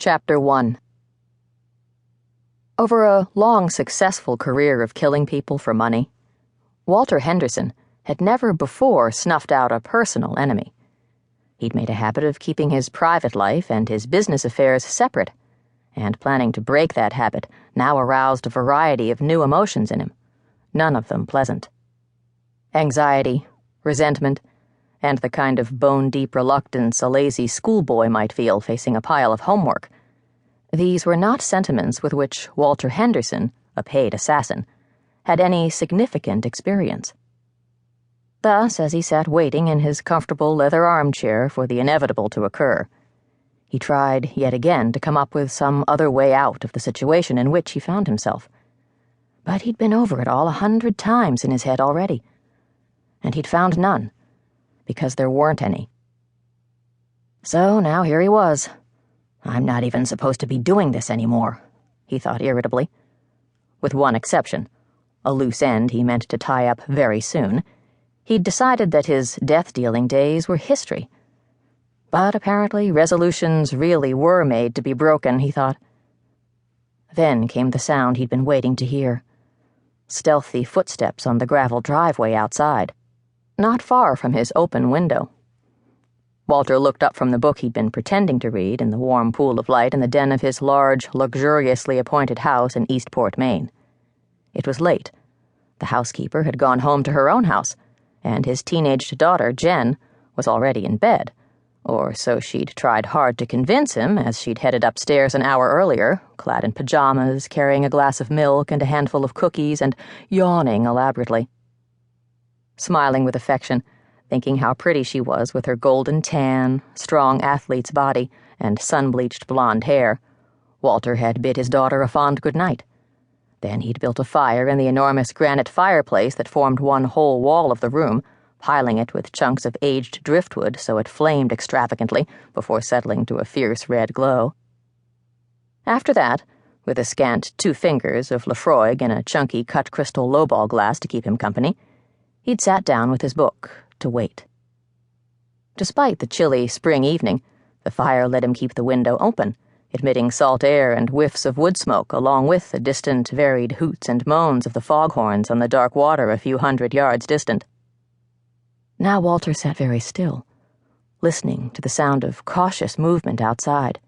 Chapter 1. Over a long, successful career of killing people for money, Walter Henderson had never before snuffed out a personal enemy. He'd made a habit of keeping his private life and his business affairs separate, and planning to break that habit now aroused a variety of new emotions in him, none of them pleasant. Anxiety, resentment, and the kind of bone-deep reluctance a lazy schoolboy might feel facing a pile of homework. These were not sentiments with which Walter Henderson, a paid assassin, had any significant experience. Thus, as he sat waiting in his comfortable leather armchair for the inevitable to occur, he tried yet again to come up with some other way out of the situation in which he found himself. But he'd been over it all 100 times in his head already, and he'd found none, because there weren't any. So now here he was. I'm not even supposed to be doing this anymore, he thought irritably. With one exception, a loose end he meant to tie up very soon. He'd decided that his death-dealing days were history. But apparently resolutions really were made to be broken, he thought. Then came the sound he'd been waiting to hear. Stealthy footsteps on the gravel driveway outside, not far from his open window. Walter looked up from the book he'd been pretending to read in the warm pool of light in the den of his large, luxuriously appointed house in Eastport, Maine. It was late. The housekeeper had gone home to her own house, and his teenaged daughter, Jen, was already in bed, or so she'd tried hard to convince him as she'd headed upstairs an hour earlier, clad in pajamas, carrying a glass of milk and a handful of cookies, and yawning elaborately. Smiling with affection, thinking how pretty she was with her golden tan, strong athlete's body, and sun-bleached blonde hair, Walter had bid his daughter a fond good night. Then he'd built a fire in the enormous granite fireplace that formed one whole wall of the room, piling it with chunks of aged driftwood so it flamed extravagantly before settling to a fierce red glow. After that, with a scant 2 fingers of Lafroig and a chunky cut crystal lowball glass to keep him company, he'd sat down with his book to wait. Despite the chilly spring evening, the fire let him keep the window open, admitting salt air and whiffs of wood smoke along with the distant, varied hoots and moans of the foghorns on the dark water a few 100 yards distant. Now Walter sat very still, listening to the sound of cautious movement outside,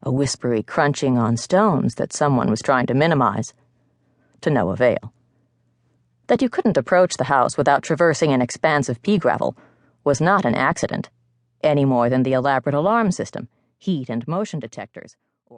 a whispery crunching on stones that someone was trying to minimize, to no avail. That you couldn't approach the house without traversing an expanse of pea gravel was not an accident, any more than the elaborate alarm system, heat and motion detectors,